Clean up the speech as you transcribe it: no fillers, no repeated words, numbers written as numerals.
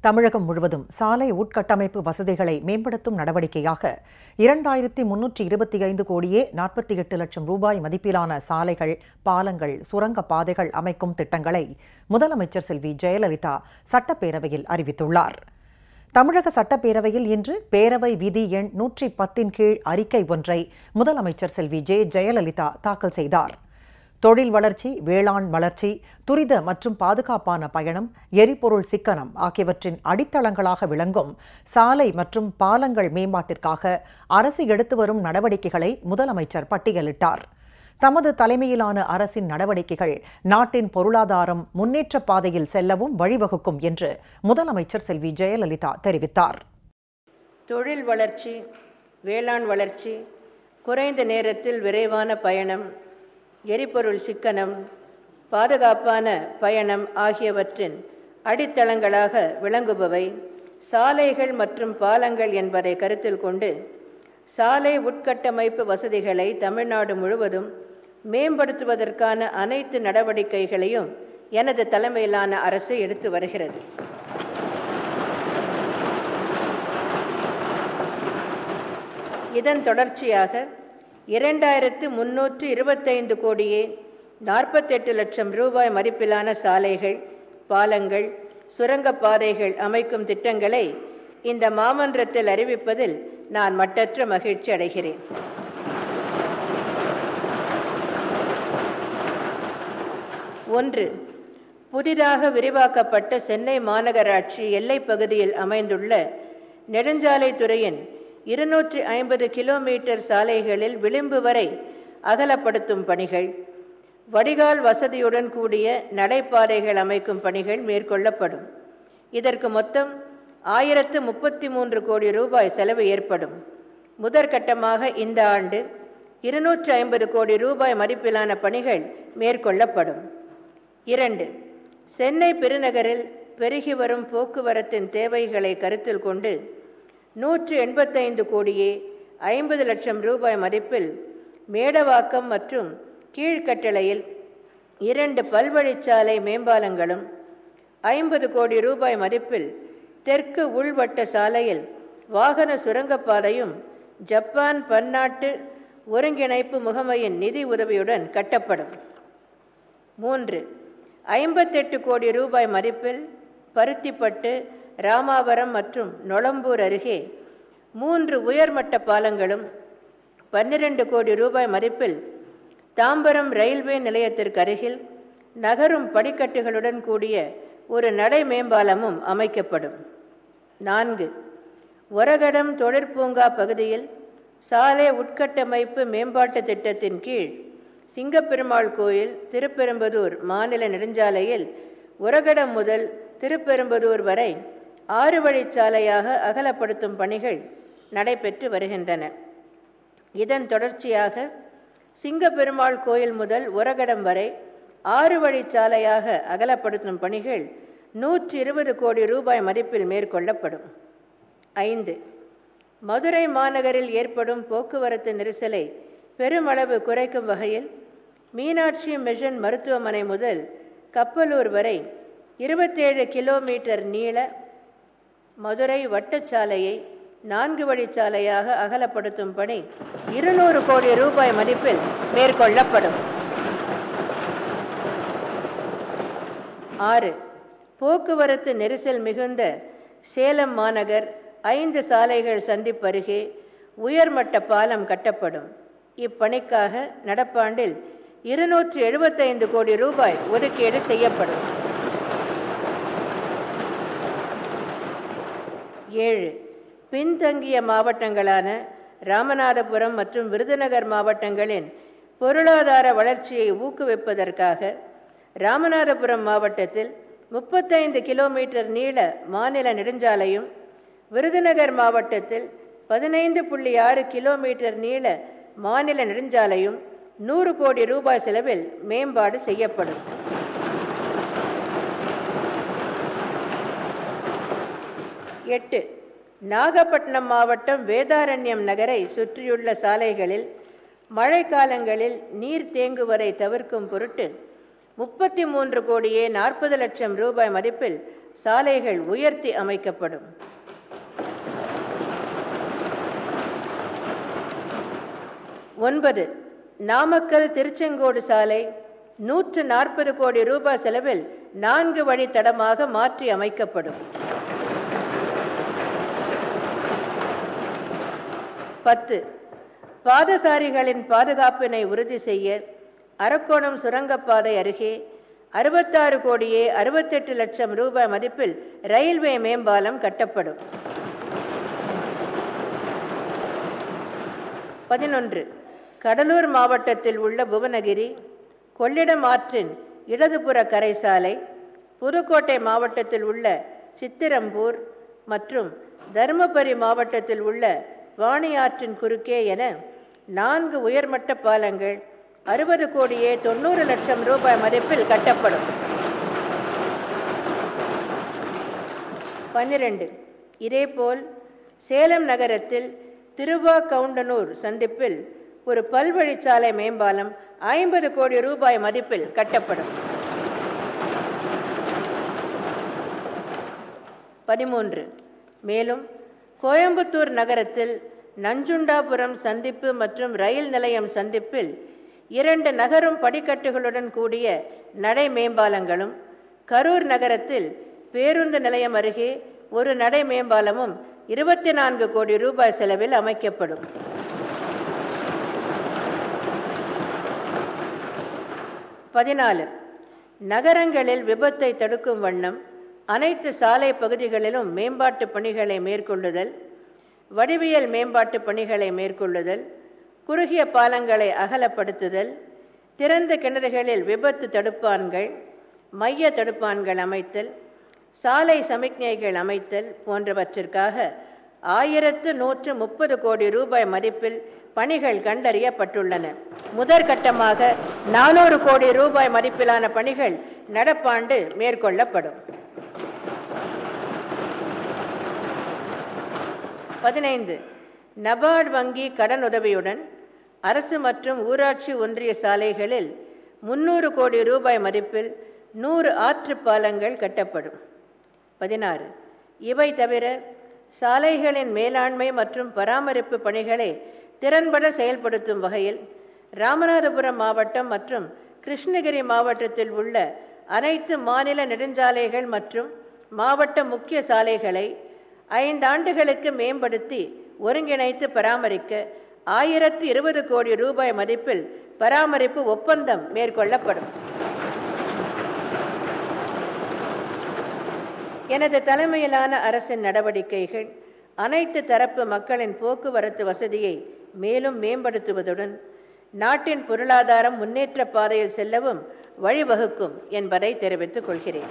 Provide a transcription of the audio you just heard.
தமிழகம் முழுவதும் சாலை உட்கட்டமைப்பு வசதிகளை மேம்படுத்தும் நடவடிக்கையாக 2325 கோடியே 48 லட்சம் ரூபாய் மதிப்பிலான சாலைகள், பாலங்கள், சுரங்க பாதைகள் அமைக்கும் திட்டங்களை முதலமைச்சர் செல்வி ஜெயலலிதா சட்டப்பேரவையில் அறிவித்துள்ளார். தமிழக சட்டப்பேரவையில் இன்று பேரவை விதி எண் 110 கீழ் அறிக்கை ஒன்றை முதலமைச்சர் செல்வி ஜெயலலிதா தாக்கல் செய்தார். தொழில் வளர்ச்சி, வேளாண் வளர்ச்சி, துரித மற்றும் பாதுகாப்பான பயணம், எரிபொருள் சிக்கனம் ஆகியவற்றின் அடித்தளங்களாக விளங்கும் சாலை மற்றும் பாலங்கள் மேம்பாட்டிற்காக அரசு எடுத்து வரும் நடவடிக்கைகளை முதலமைச்சர் பட்டியலிட்டார். தமது தலைமையிலான அரசின் நடவடிக்கைகள் நாட்டின் பொருளாதாரம் முன்னேற்ற பாதையில் செல்லவும் வழிவகுக்கும் என்று முதலமைச்சர் செல்வி ஜெயலலிதா தெரிவித்தார். தொழில் வளர்ச்சி, வேளாண் வளர்ச்சி, குறைந்த நேரத்தில் விரைவான பயணம், எரிபொருள் சிக்கனம், பாதுகாப்பான பயணம் ஆகியவற்றின் அடித்தளங்களாக விளங்குபவை சாலைகள் மற்றும் பாலங்கள் என்பதை கருத்தில் கொண்டு சாலை உட்கட்டமைப்பு வசதிகளை தமிழ்நாடு முழுவதும் மேம்படுத்துவதற்கான அனைத்து நடவடிக்கைகளையும் எனது தலைமையிலான அரசு எடுத்து வருகிறது. இதன் தொடர்ச்சியாக 2325 கோடியே 48 லட்சம் ரூபாய் மதிப்பிலான சாலைகள், பாலங்கள், சுரங்கப்பாதைகள் அமைக்கும் திட்டங்களை இந்த மாமன்றத்தில் அறிவிப்பதில் நான் மட்டற்ற மகிழ்ச்சி அடைகிறேன். ஒன்று, புதிதாக விரிவாக்கப்பட்ட சென்னை மாநகராட்சி எல்லைப் பகுதியில் அமைந்துள்ள நெடுஞ்சாலைத்துறையின் 250 கிலோமீட்டர் சாலைகளில் விளிம்பு வரை அகலப்படுத்தும் பணிகள், வடிகால் வசதியுடன் கூடிய நடைபாதைகள் அமைக்கும் பணிகள் மேற்கொள்ளப்படும். இதற்கு மொத்தம் 1033 கோடி ரூபாய் செலவு ஏற்படும். முதற்கட்டமாக இந்த ஆண்டு 250 கோடி ரூபாய் மதிப்பிலான பணிகள் மேற்கொள்ளப்படும். 2, சென்னை பெருநகரில் பெருகி வரும் போக்குவரத்தின் தேவைகளை கருத்தில் கொண்டு 185 கோடியே 50 லட்சம் ரூபாய் மதிப்பில் மேடவாக்கம் மற்றும் கீழ்கட்டளையில் 2 பல்வழிச்சாலை மேம்பாலங்களும், 50 கோடி ரூபாய் மதிப்பில் தெற்கு உள்வட்ட சாலையில் வாகன சுரங்கப்பாதையும் ஜப்பான் பன்னாட்டு ஒருங்கிணைப்பு முகமையின் நிதி உதவியுடன் கட்டப்படும். 3, 58 கோடி ரூபாய் மதிப்பில் பருத்திப்பட்டு, ராமாவரம் மற்றும் நொளம்பூர் அருகே 3 உயர்மட்ட பாலங்களும், 12 கோடி ரூபாய் மதிப்பில் தாம்பரம் ரயில்வே நிலையத்திற்கு அருகில் நகரும் படிக்கட்டுகளுடன் கூடிய ஒரு நடை மேம்பாலமும் அமைக்கப்படும். 4, ஒரகடம் தொழிற்பூங்கா பகுதியில் சாலை உட்கட்டமைப்பு மேம்பாட்டு திட்டத்தின் கீழ் சிங்கப்பெருமாள் கோயில் திருப்பெரும்பதூர் மாநில நெடுஞ்சாலையில் ஒரகடம் முதல் திருப்பெரும்பதூர் வரை 6 வழிச்சாலையாக அகலப்படுத்தும் பணிகள் நடைபெற்று வருகின்றன. இதன் தொடர்ச்சியாக சிங்கப்பெருமாள் கோயில் முதல் ஒரகடம் வரை 6 வழிச்சாலையாக அகலப்படுத்தும் பணிகள் 120 கோடி ரூபாய் மதிப்பில் மேற்கொள்ளப்படும். 5, மதுரை மாநகரில் ஏற்படும் போக்குவரத்து நெரிசலை பெருமளவு குறைக்கும் வகையில் மீனாட்சி மிஷன் மருத்துவமனை முதல் கப்பலூர் வரை 27 கிலோமீட்டர் நீள மதுரை வட்டச்சாலையை 4 வழிச்சாலையாக அகலப்படுத்தும் பணி 200 கோடி ரூபாய் மதிப்பில் மேற்கொள்ளப்படும். 6, போக்குவரத்து நெரிசல் மிகுந்த சேலம் மாநகர் 5 சாலைகள் சந்திப்பு அருகே உயர்மட்ட பாலம் கட்டப்படும். இப்பணிக்காக நடப்பாண்டில் 275 கோடி ரூபாய் ஒதுக்கீடு செய்யப்படும். 7, பின்தங்கிய மாவட்டங்களான ராமநாதபுரம் மற்றும் விருதுநகர் மாவட்டங்களின் பொருளாதார வளர்ச்சியை ஊக்குவிப்பதற்காக ராமநாதபுரம் மாவட்டத்தில் 35 கிலோமீட்டர் நீள மாநில நெடுஞ்சாலையும், விருதுநகர் மாவட்டத்தில் 15.6 கிலோமீட்டர் நீள மாநில நெடுஞ்சாலையும் 100 கோடி ரூபாய் செலவில் மேம்பாடு செய்யப்படும். 8, நாகப்பட்டினம் மாவட்டம் வேதாரண்யம் நகரை சுற்றியுள்ள சாலைகளில் மழைக்காலங்களில் நீர் தேங்குவதை தவிர்க்கும் பொருட்டு 33 கோடியே 40 லட்சம் ரூபாய் மதிப்பில் சாலைகள் உயர்த்தி அமைக்கப்படும். ஒன்பது, நாமக்கல் திருச்செங்கோடு சாலை 140 கோடி ரூபாய் செலவில் 4 வழி தடமாக மாற்றி அமைக்கப்படும். 10, பாதசாரிகளின் பாதுகாப்பினை உறுதி செய்ய அரக்கோணம் சுரங்கப்பாதை அருகே 66 கோடியே 68 லட்சம் ரூபாய் மதிப்பில் ரயில்வே மேம்பாலம் கட்டப்படும். 11, கடலூர் மாவட்டத்தில் உள்ள புவனகிரி கொள்ளிடம் ஆற்றின் இடதுபுற கரைசாலை, புதுக்கோட்டை மாவட்டத்தில் உள்ள சித்திரம்பூர் மற்றும் தருமபுரி மாவட்டத்தில் உள்ள வாணியாற்றின் குறுக்கே என 4 உயர்மட்ட பாலங்கள் 60 கோடியே 90 லட்சம் ரூபாய் மதிப்பில் கட்டப்படும். 12, இதேபோல் சேலம் நகரத்தில் திருவாக்கவுண்டனூர் சந்திப்பில் ஒரு பல்வழிச்சாலை மேம்பாலம் 50 கோடி ரூபாய் மதிப்பில் கட்டப்படும். 13, மேலும் கோயம்புத்தூர் நகரத்தில் நஞ்சுண்டாபுரம் சந்திப்பு மற்றும் ரயில் நிலையம் சந்திப்பில் 2 நகரும் படிக்கட்டுகளுடன் கூடிய நடை மேம்பாலங்களும், கரூர் நகரத்தில் பேருந்து நிலையம் அருகே ஒரு நடை மேம்பாலமும் 24 கோடி ரூபாய் செலவில் அமைக்கப்படும். 14, நகரங்களில் விபத்தை தடுக்கும் வண்ணம் அனைத்து சாலை பகுதிகளிலும் மேம்பாட்டு பணிகளை மேற்கொள்ளுதல், வடிவியல் மேம்பாட்டு பணிகளை மேற்கொள்ளுதல், குறுகிய பாலங்களை அகலப்படுத்துதல், திறந்த கிணறுகளில் விபத்து தடுப்பான்கள், மைய தடுப்பான்கள் அமைத்தல், சாலை சமிக்ஞைகள் அமைத்தல் போன்றவற்றிற்காக 1130 கோடி ரூபாய் மதிப்பில் பணிகள் கண்டறியப்பட்டுள்ளன. முதற்கட்டமாக 400 கோடி ரூபாய் மதிப்பிலான பணிகள் நடப்பாண்டு மேற்கொள்ளப்படும். 15, நபார்டு வங்கி கடனுதவியுடன் அரசு மற்றும் ஊராட்சி ஒன்றிய சாலைகளில் 300 கோடி ரூபாய் மதிப்பில் 100 ஆற்று பாலங்கள் கட்டப்படும். 16, இவை தவிர சாலைகளின் மேலாண்மை மற்றும் பராமரிப்பு பணிகளை திறன்பட செயல்படுத்தும் வகையில் ராமநாதபுரம் மாவட்டம் மற்றும் கிருஷ்ணகிரி மாவட்டத்தில் உள்ள அனைத்து மாநில நெடுஞ்சாலைகள் மற்றும் மாவட்ட முக்கிய சாலைகளை 5 ஆண்டுகளுக்கு மேம்படுத்தி ஒருங்கிணைத்து பராமரிக்க 1020 கோடி ரூபாய் மதிப்பில் பராமரிப்பு ஒப்பந்தம் மேற்கொள்ளப்படும். எனது தலைமையிலான அரசின் நடவடிக்கைகள் அனைத்து தரப்பு மக்களின் போக்குவரத்து வசதியை மேலும் மேம்படுத்துவதுடன் நாட்டின் பொருளாதாரம் முன்னேற்ற பாதையில் செல்லவும் வழிவகுக்கும் என்பதை தெரிவித்துக் கொள்கிறேன்.